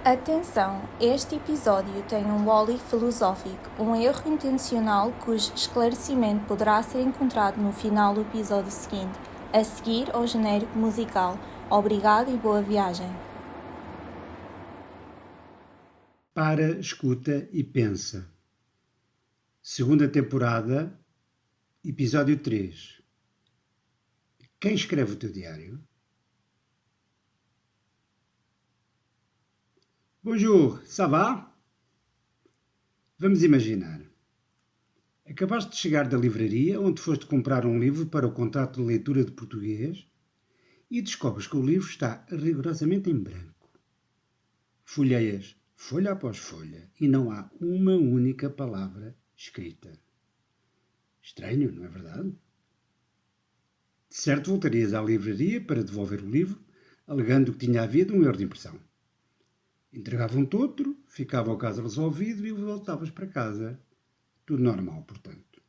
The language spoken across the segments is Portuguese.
Atenção, este episódio tem um óleo filosófico, um erro intencional cujo esclarecimento poderá ser encontrado no final do episódio seguinte, a seguir ao genérico musical. Obrigado e boa viagem. Para, escuta e pensa. Segunda temporada, episódio 3. Quem escreve o teu diário? Bonjour, ça va? Vamos imaginar. Acabaste de chegar da livraria onde foste comprar um livro para o contrato de leitura de português e descobres que o livro está rigorosamente em branco. Folheias folha após folha e não há uma única palavra escrita. Estranho, não é verdade? De certo voltarias à livraria para devolver o livro, alegando que tinha havido um erro de impressão. Entregavam-te outro, ficava o caso resolvido e voltavas para casa. Tudo normal, portanto.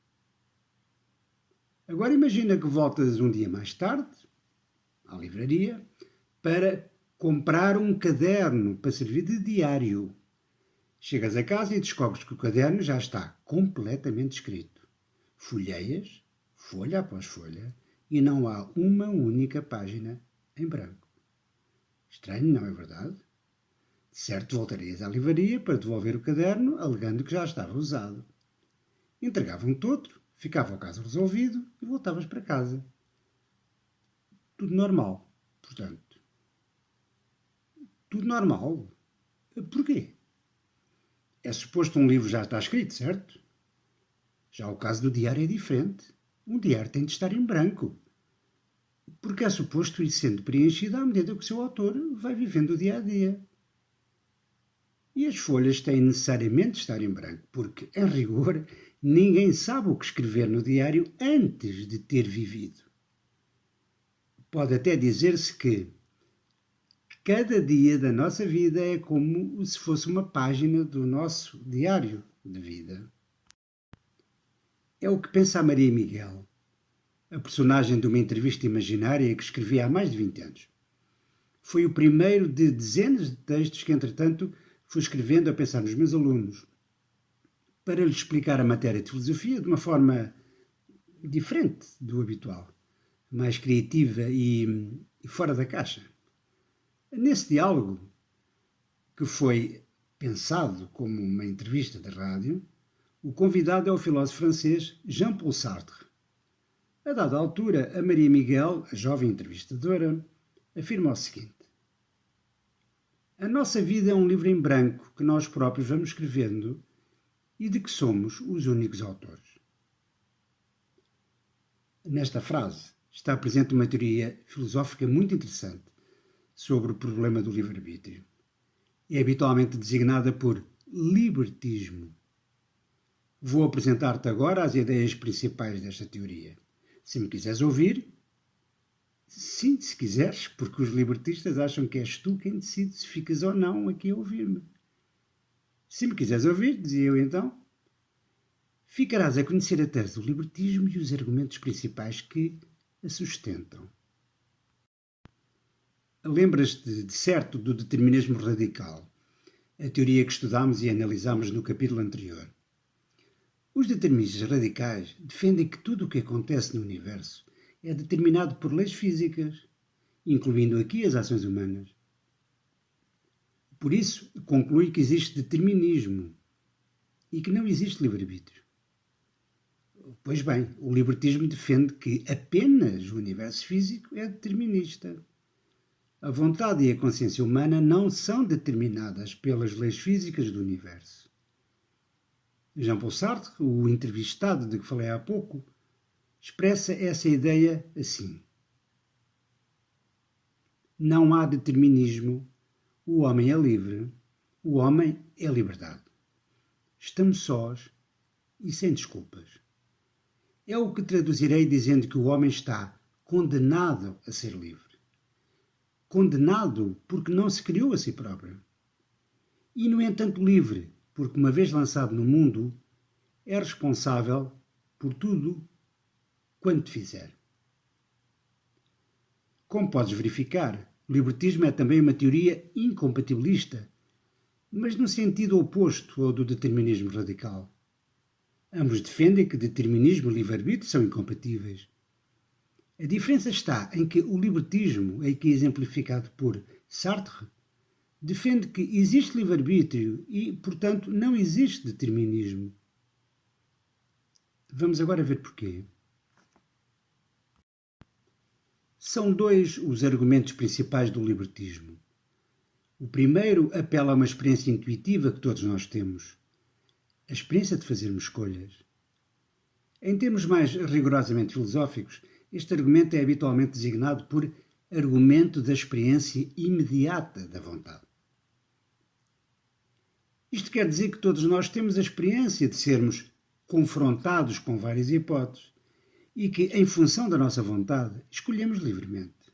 Agora imagina que voltas um dia mais tarde, à livraria, para comprar um caderno para servir de diário. Chegas a casa e descobres que o caderno já está completamente escrito. Folheias, folha após folha, e não há uma única página em branco. Estranho, não é verdade? De certo, voltarias à livraria para devolver o caderno, alegando que já estava usado. Entregavam-te outro, ficava o caso resolvido e voltavas para casa. Tudo normal, portanto. Tudo normal? Porquê? É suposto um livro já está escrito, certo? Já o caso do diário é diferente. Um diário tem de estar em branco. Porque é suposto ir sendo preenchido à medida que o seu autor vai vivendo o dia a dia. E as folhas têm necessariamente de estar em branco, porque, em rigor, ninguém sabe o que escrever no diário antes de ter vivido. Pode até dizer-se que cada dia da nossa vida é como se fosse uma página do nosso diário de vida. É o que pensa a Maria Miguel, a personagem de uma entrevista imaginária que escrevi há mais de 20 anos. Foi o primeiro de dezenas de textos que, entretanto, fui escrevendo a pensar nos meus alunos, para lhes explicar a matéria de filosofia de uma forma diferente do habitual, mais criativa e fora da caixa. Nesse diálogo, que foi pensado como uma entrevista de rádio, o convidado é o filósofo francês Jean-Paul Sartre. A dada altura, a Maria Miguel, a jovem entrevistadora, afirma o seguinte: a nossa vida é um livro em branco que nós próprios vamos escrevendo e de que somos os únicos autores. Nesta frase está presente uma teoria filosófica muito interessante sobre o problema do livre-arbítrio. É habitualmente designada por libertismo. Vou apresentar-te agora as ideias principais desta teoria. Se me quiseres ouvir, sim, se quiseres, porque os libertistas acham que és tu quem decide se ficas ou não aqui a ouvir-me. Se me quiseres ouvir, dizia eu então, ficarás a conhecer a tese do libertismo e os argumentos principais que a sustentam. Lembras-te, de certo, do determinismo radical, a teoria que estudámos e analisámos no capítulo anterior. Os deterministas radicais defendem que tudo o que acontece no universo é determinado por leis físicas, incluindo aqui as ações humanas. Por isso, conclui que existe determinismo e que não existe livre-arbítrio. Pois bem, o libertismo defende que apenas o universo físico é determinista. A vontade e a consciência humana não são determinadas pelas leis físicas do universo. Jean-Paul Sartre, o entrevistado de que falei há pouco, expressa essa ideia assim: não há determinismo, o homem é livre, o homem é liberdade. Estamos sós e sem desculpas. É o que traduzirei dizendo que o homem está condenado a ser livre. Condenado porque não se criou a si próprio. E, no entanto, livre, porque, uma vez lançado no mundo, é responsável por tudo quanto fizer. Como podes verificar, o libertismo é também uma teoria incompatibilista, mas no sentido oposto ao do determinismo radical. Ambos defendem que determinismo e livre-arbítrio são incompatíveis. A diferença está em que o libertismo, aqui exemplificado por Sartre, defende que existe livre-arbítrio e, portanto, não existe determinismo. Vamos agora ver porquê. São dois os argumentos principais do libertismo. O primeiro apela a uma experiência intuitiva que todos nós temos, a experiência de fazermos escolhas. Em termos mais rigorosamente filosóficos, este argumento é habitualmente designado por argumento da experiência imediata da vontade. Isto quer dizer que todos nós temos a experiência de sermos confrontados com várias hipóteses e que, em função da nossa vontade, escolhemos livremente.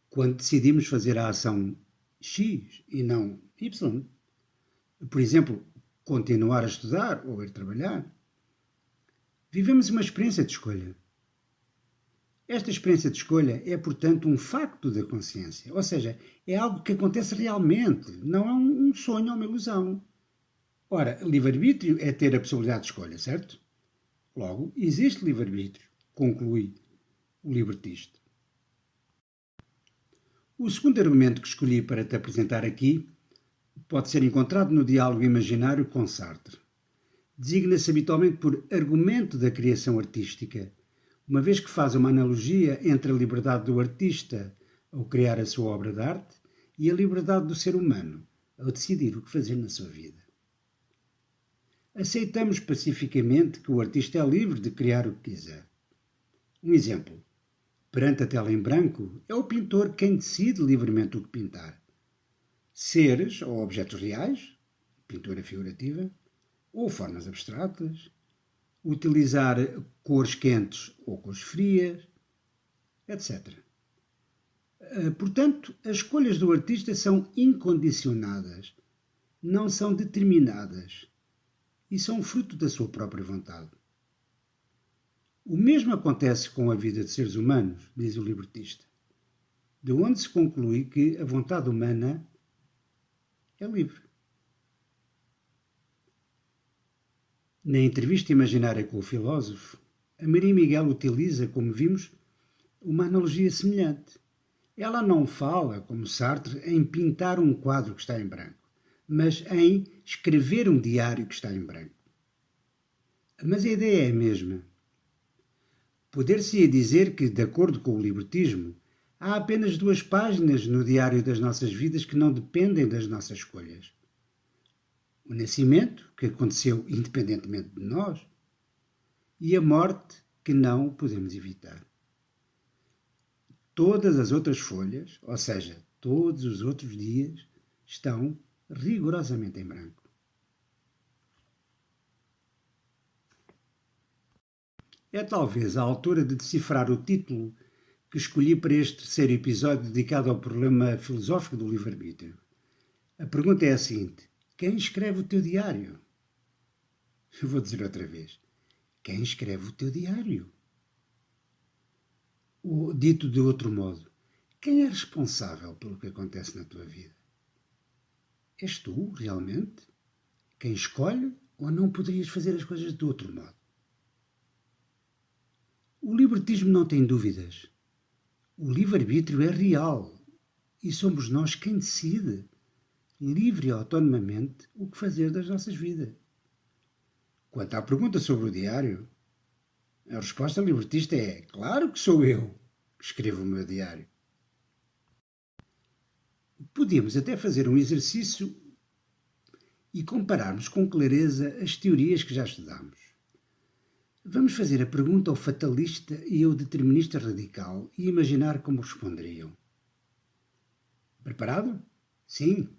Quando decidimos fazer a ação X e não Y, por exemplo, continuar a estudar ou ir trabalhar, vivemos uma experiência de escolha. Esta experiência de escolha é, portanto, um facto da consciência, ou seja, é algo que acontece realmente, não é um sonho ou uma ilusão. Ora, livre-arbítrio é ter a possibilidade de escolha, certo? Logo, existe livre-arbítrio, conclui o libertista. O segundo argumento que escolhi para te apresentar aqui pode ser encontrado no diálogo imaginário com Sartre. Designa-se habitualmente por argumento da criação artística, uma vez que faz uma analogia entre a liberdade do artista ao criar a sua obra de arte e a liberdade do ser humano ao decidir o que fazer na sua vida. Aceitamos pacificamente que o artista é livre de criar o que quiser. Um exemplo. Perante a tela em branco, é o pintor quem decide livremente o que pintar. Seres ou objetos reais, pintura figurativa, ou formas abstratas, utilizar cores quentes ou cores frias, etc. Portanto, as escolhas do artista são incondicionadas, não são determinadas e são fruto da sua própria vontade. O mesmo acontece com a vida de seres humanos, diz o libertista, de onde se conclui que a vontade humana é livre. Na entrevista imaginária com o filósofo, a Maria Miguel utiliza, como vimos, uma analogia semelhante. Ela não fala, como Sartre, em pintar um quadro que está em branco, mas em escrever um diário que está em branco. Mas a ideia é a mesma. Poder-se-ia dizer que, de acordo com o libertismo, há apenas 2 páginas no diário das nossas vidas que não dependem das nossas escolhas. O nascimento, que aconteceu independentemente de nós, e a morte, que não podemos evitar. Todas as outras folhas, ou seja, todos os outros dias, estão rigorosamente em branco. É talvez a altura de decifrar o título que escolhi para este terceiro episódio dedicado ao problema filosófico do livre-arbítrio. A pergunta é a seguinte: quem escreve o teu diário? Eu vou dizer outra vez: quem escreve o teu diário? Ou, dito de outro modo, quem é responsável pelo que acontece na tua vida? És tu, realmente? Quem escolhe, ou não poderias fazer as coisas de outro modo? O libertismo não tem dúvidas. O livre-arbítrio é real e somos nós quem decide, livre e autonomamente, o que fazer das nossas vidas. Quanto à pergunta sobre o diário, a resposta libertista é: claro que sou eu que escrevo o meu diário. Podíamos até fazer um exercício e compararmos com clareza as teorias que já estudamos. Vamos fazer a pergunta ao fatalista e ao determinista radical e imaginar como responderiam. Preparado? Sim?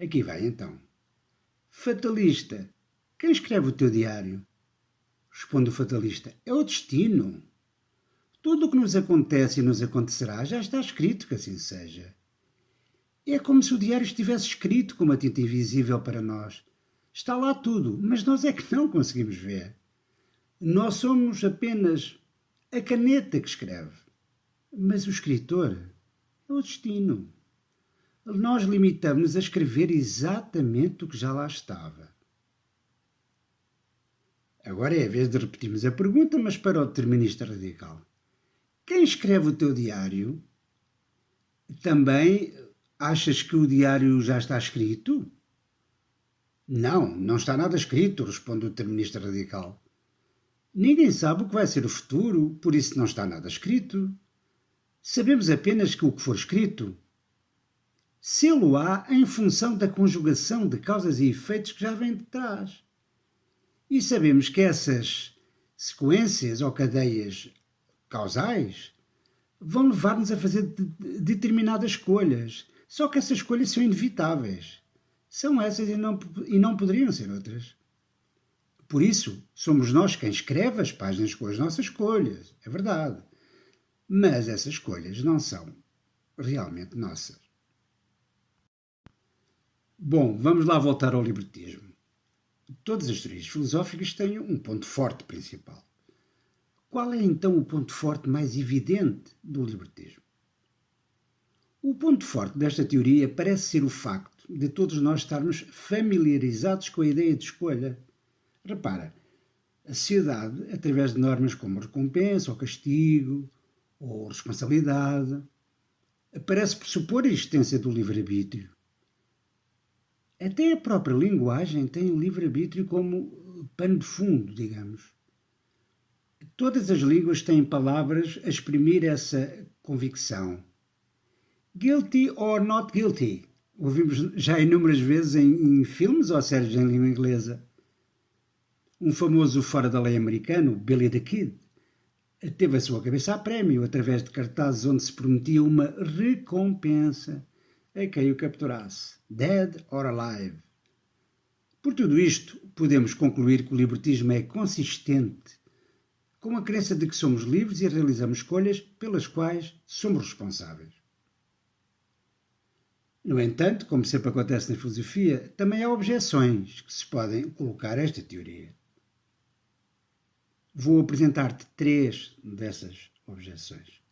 Aqui vai então. Fatalista, quem escreve o teu diário? Responde o fatalista: é o destino. Tudo o que nos acontece e nos acontecerá já está escrito que assim seja. É como se o diário estivesse escrito com uma tinta invisível para nós. Está lá tudo, mas nós é que não conseguimos ver. Nós somos apenas a caneta que escreve. Mas o escritor é o destino. nós limitamos-nos a escrever exatamente o que já lá estava. Agora é a vez de repetirmos a pergunta, mas para o determinista radical. Quem escreve o teu diário, também achas que o diário já está escrito? Não, não está nada escrito, responde o determinista radical. Ninguém sabe o que vai ser o futuro, por isso não está nada escrito. Sabemos apenas que o que for escrito, sê-lo-á em função da conjugação de causas e efeitos que já vêm de trás. E sabemos que essas sequências ou cadeias causais vão levar-nos a fazer determinadas escolhas. Só que essas escolhas são inevitáveis. São essas e não poderiam ser outras. Por isso, somos nós quem escreve as páginas com as nossas escolhas. É verdade. Mas essas escolhas não são realmente nossas. Bom, vamos lá voltar ao libertismo. Todas as teorias filosóficas têm um ponto forte principal. Qual é então o ponto forte mais evidente do libertismo? O ponto forte desta teoria parece ser o facto de todos nós estarmos familiarizados com a ideia de escolha. Repara, a sociedade, através de normas como recompensa ou castigo ou responsabilidade, parece pressupor a existência do livre-arbítrio. Até a própria linguagem tem o livre-arbítrio como pano de fundo, digamos. Todas as línguas têm palavras a exprimir essa convicção. Guilty or not guilty. Ouvimos já inúmeras vezes em filmes ou séries em língua inglesa. Um famoso fora da lei americano, Billy the Kid, teve a sua cabeça a prémio através de cartazes onde se prometia uma recompensa a quem o capturasse, dead or alive. Por tudo isto, podemos concluir que o libertismo é consistente com a crença de que somos livres e realizamos escolhas pelas quais somos responsáveis. No entanto, como sempre acontece na filosofia, também há objeções que se podem colocar a esta teoria. Vou apresentar-te 3 dessas objeções.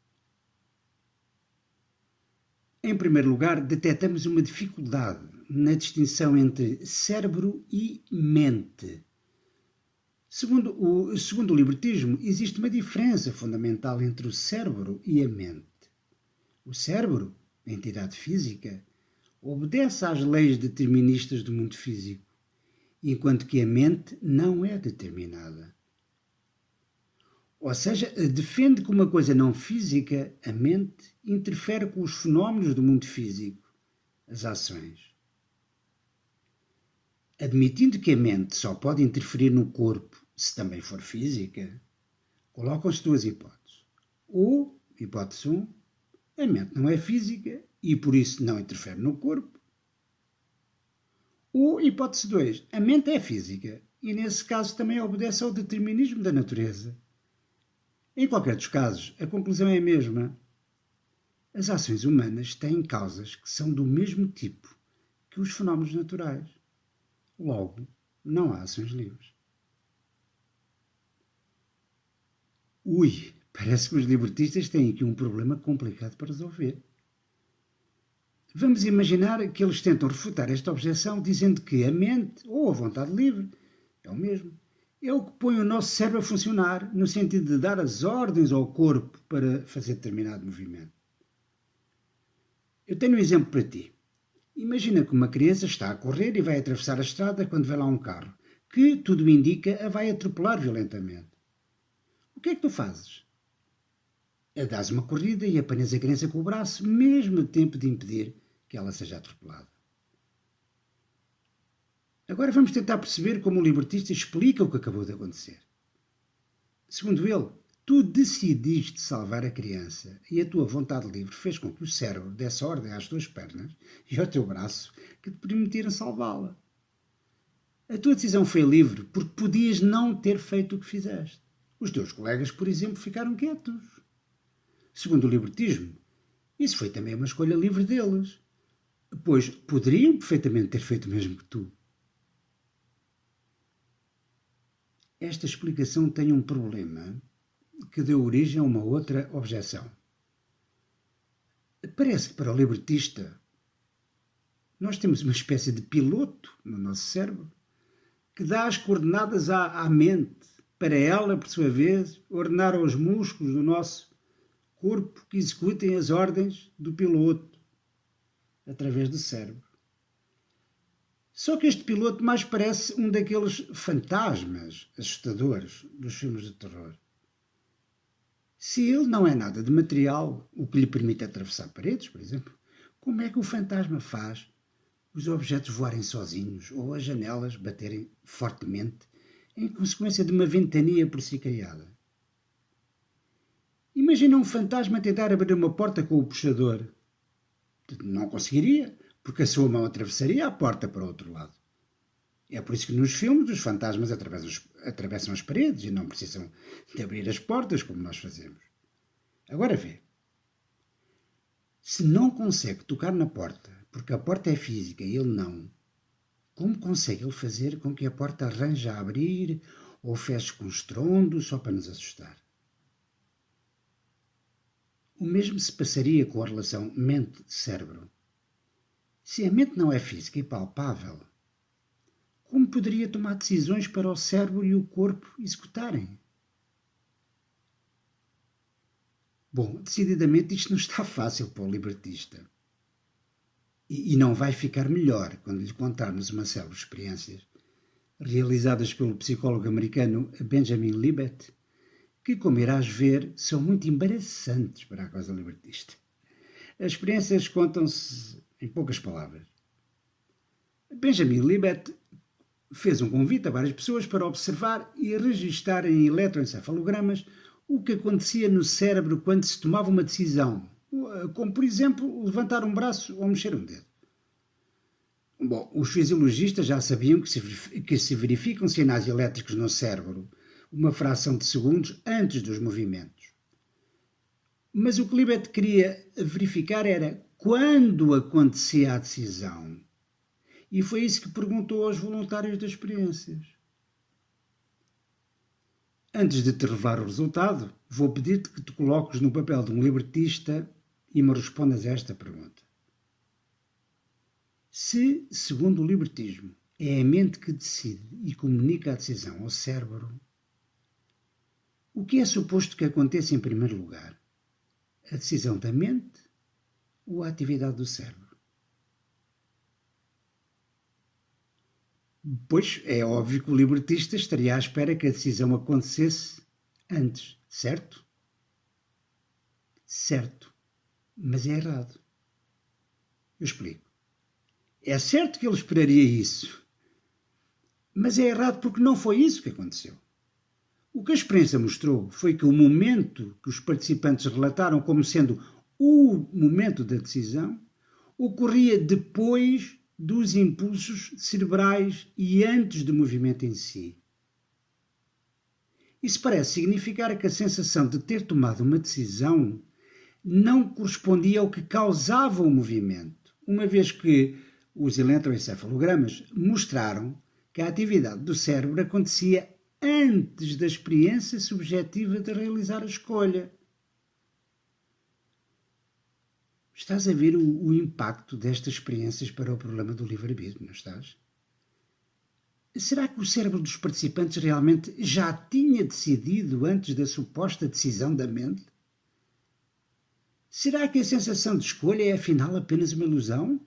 Em primeiro lugar, detectamos uma dificuldade na distinção entre cérebro e mente. Segundo o libertismo, existe uma diferença fundamental entre o cérebro e a mente. O cérebro, a entidade física, obedece às leis deterministas do mundo físico, enquanto que a mente não é determinada. Ou seja, defende que uma coisa não física, a mente, interfere com os fenómenos do mundo físico, as ações. Admitindo que a mente só pode interferir no corpo se também for física, colocam-se 2 hipóteses. Ou, hipótese 1, a mente não é física e por isso não interfere no corpo. Ou, hipótese 2, a mente é física e nesse caso também obedece ao determinismo da natureza. Em qualquer dos casos, a conclusão é a mesma. As ações humanas têm causas que são do mesmo tipo que os fenómenos naturais. Logo, não há ações livres. Ui, parece que os libertistas têm aqui um problema complicado para resolver. Vamos imaginar que eles tentam refutar esta objeção dizendo que a mente, ou a vontade livre, é o mesmo. É o que põe o nosso cérebro a funcionar, no sentido de dar as ordens ao corpo para fazer determinado movimento. Eu tenho um exemplo para ti. Imagina que uma criança está a correr e vai atravessar a estrada quando vê lá um carro, que, tudo indica, a vai atropelar violentamente. O que é que tu fazes? Dás uma corrida e apanhas a criança com o braço, mesmo a tempo de impedir que ela seja atropelada. Agora vamos tentar perceber como o libertista explica o que acabou de acontecer. Segundo ele, tu decidiste salvar a criança e a tua vontade livre fez com que o cérebro desse ordem às tuas pernas e ao teu braço que te permitiram salvá-la. A tua decisão foi livre porque podias não ter feito o que fizeste. Os teus colegas, por exemplo, ficaram quietos. Segundo o libertismo, isso foi também uma escolha livre deles, pois poderiam perfeitamente ter feito o mesmo que tu. Esta explicação tem um problema que deu origem a uma outra objeção. Parece que para o libertista Nós temos uma espécie de piloto no nosso cérebro que dá as coordenadas à mente, para ela, por sua vez, ordenar aos músculos do nosso corpo que executem as ordens do piloto através do cérebro. Só que este piloto mais parece um daqueles fantasmas assustadores dos filmes de terror. Se ele não é nada de material, o que lhe permite atravessar paredes, por exemplo, como é que o fantasma faz os objetos voarem sozinhos ou as janelas baterem fortemente em consequência de uma ventania por si criada? Imagina um fantasma tentar abrir uma porta com o puxador. Não conseguiria, porque a sua mão atravessaria a porta para o outro lado. É por isso que nos filmes os fantasmas atravessam as paredes e não precisam de abrir as portas como nós fazemos. Agora vê. Se não consegue tocar na porta, porque a porta é física e ele não, como consegue ele fazer com que a porta arranje a abrir ou feche com estrondo só para nos assustar? O mesmo se passaria com a relação mente-cérebro. Se a mente não é física e palpável, como poderia tomar decisões para o cérebro e o corpo executarem? Bom, decididamente isto não está fácil para o libertista. E não vai ficar melhor quando lhe contarmos uma série de experiências realizadas pelo psicólogo americano Benjamin Libet, que, como irás ver, são muito embaraçantes para a causa libertista. As experiências contam-se em poucas palavras. Benjamin Libet fez um convite a várias pessoas para observar e registar em eletroencefalogramas o que acontecia no cérebro quando se tomava uma decisão, como, por exemplo, levantar um braço ou mexer um dedo. Bom, os fisiologistas já sabiam que se verificam sinais elétricos no cérebro uma fração de segundos antes dos movimentos. Mas o que Libet queria verificar era quando acontecia a decisão. E foi isso que perguntou aos voluntários das experiências. Antes de te revelar o resultado, vou pedir-te que te coloques no papel de um libertista e me respondas a esta pergunta. Se, segundo o libertismo, é a mente que decide e comunica a decisão ao cérebro, o que é suposto que aconteça em primeiro lugar? A decisão da mente ou a atividade do cérebro? Pois é óbvio que o libertista estaria à espera que a decisão acontecesse antes, certo? Certo, mas é errado. Eu explico. É certo que ele esperaria isso, mas é errado porque não foi isso que aconteceu. O que a experiência mostrou foi que o momento que os participantes relataram como sendo o momento da decisão ocorria depois dos impulsos cerebrais e antes do movimento em si. Isso parece significar que a sensação de ter tomado uma decisão não correspondia ao que causava o movimento, uma vez que os eletroencefalogramas mostraram que a atividade do cérebro acontecia antes da experiência subjetiva de realizar a escolha. Estás a ver o impacto destas experiências para o problema do livre-arbítrio, não estás? Será que o cérebro dos participantes realmente já tinha decidido antes da suposta decisão da mente? Será que a sensação de escolha é afinal apenas uma ilusão?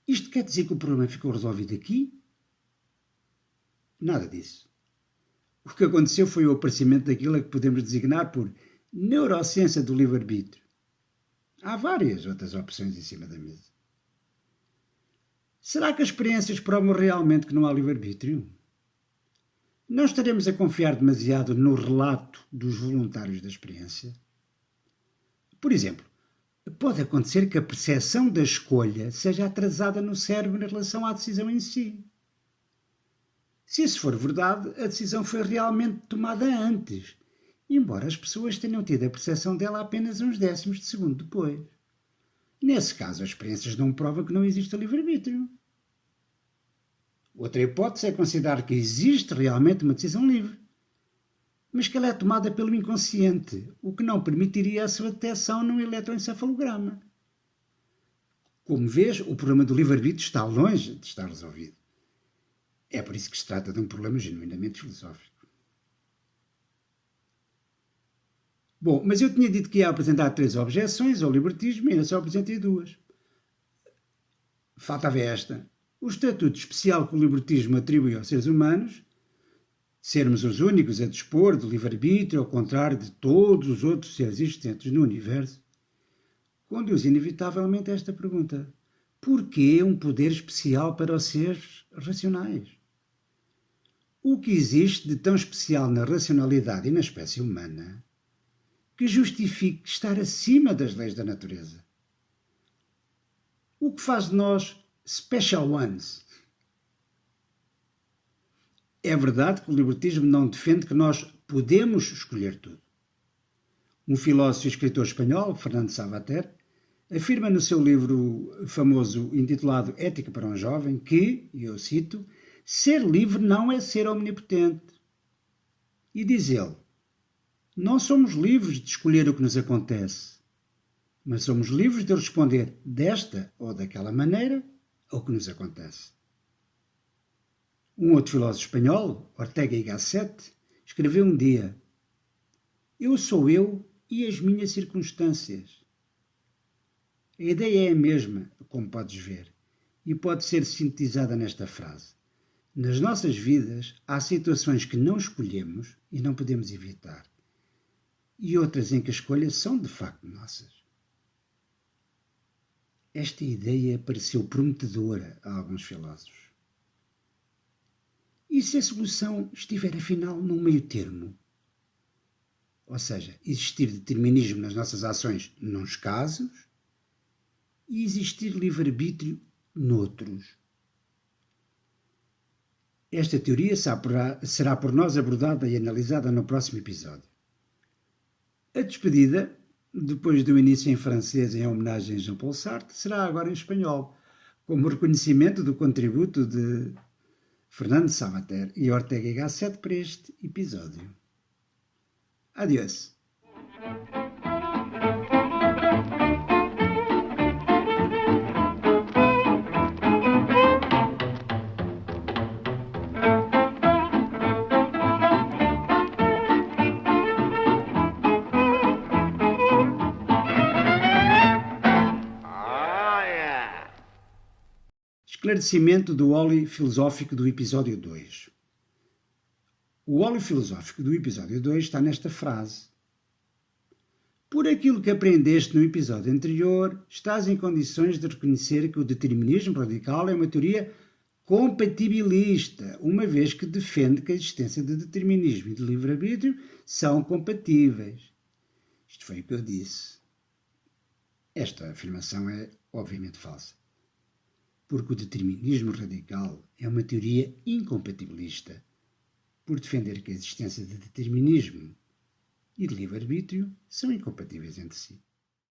Isto quer dizer que o problema ficou resolvido aqui? Nada disso. O que aconteceu foi o aparecimento daquilo a que podemos designar por neurociência do livre-arbítrio. Há várias outras opções em cima da mesa. Será que as experiências provam realmente que não há livre-arbítrio? Não estaremos a confiar demasiado no relato dos voluntários da experiência? Por exemplo, pode acontecer que a percepção da escolha seja atrasada no cérebro em relação à decisão em si. Se isso for verdade, a decisão foi realmente tomada antes, embora as pessoas tenham tido a percepção dela apenas uns décimos de segundo depois. Nesse caso, as experiências dão prova que não existe livre-arbítrio. Outra hipótese é considerar que existe realmente uma decisão livre, mas que ela é tomada pelo inconsciente, o que não permitiria a sua detecção num eletroencefalograma. Como vês, o problema do livre-arbítrio está longe de estar resolvido. É por isso que se trata de um problema genuinamente filosófico. Bom, mas eu tinha dito que ia apresentar 3 objeções ao libertismo e ainda só apresentei 2. Faltava esta. O estatuto especial que o libertismo atribui aos seres humanos, sermos os únicos a dispor do livre-arbítrio, ao contrário de todos os outros seres existentes no universo, conduz inevitavelmente a esta pergunta: porquê um poder especial para os seres racionais? O que existe de tão especial na racionalidade e na espécie humana que justifique estar acima das leis da natureza? O que faz de nós special ones? É verdade que o libertismo não defende que nós podemos escolher tudo. Um filósofo e escritor espanhol, Fernando Savater, afirma no seu livro famoso intitulado Ética para um Jovem que, e eu cito, ser livre não é ser omnipotente. E diz ele, não somos livres de escolher o que nos acontece, mas somos livres de responder desta ou daquela maneira ao que nos acontece. Um outro filósofo espanhol, Ortega y Gasset, escreveu um dia: eu sou eu e as minhas circunstâncias. A ideia é a mesma, como podes ver, e pode ser sintetizada nesta frase. Nas nossas vidas há situações que não escolhemos e não podemos evitar, e outras em que as escolhas são de facto nossas. Esta ideia pareceu prometedora a alguns filósofos. E se a solução estiver, afinal, num meio termo? Ou seja, existir determinismo nas nossas ações nuns casos e existir livre-arbítrio noutros. Esta teoria será por nós abordada e analisada no próximo episódio. A despedida, depois do início em francês em homenagem a Jean-Paul Sartre, será agora em espanhol, como reconhecimento do contributo de Fernando Savater e Ortega y Gasset para este episódio. Adeus. Esclarecimento do óleo filosófico do episódio 2. O óleo filosófico do episódio 2 está nesta frase. Por aquilo que aprendeste no episódio anterior, estás em condições de reconhecer que o determinismo radical é uma teoria compatibilista, uma vez que defende que a existência de determinismo e de livre-arbítrio são compatíveis. Isto foi o que eu disse. Esta afirmação é obviamente falsa, porque o determinismo radical é uma teoria incompatibilista, por defender que a existência de determinismo e de livre-arbítrio são incompatíveis entre si.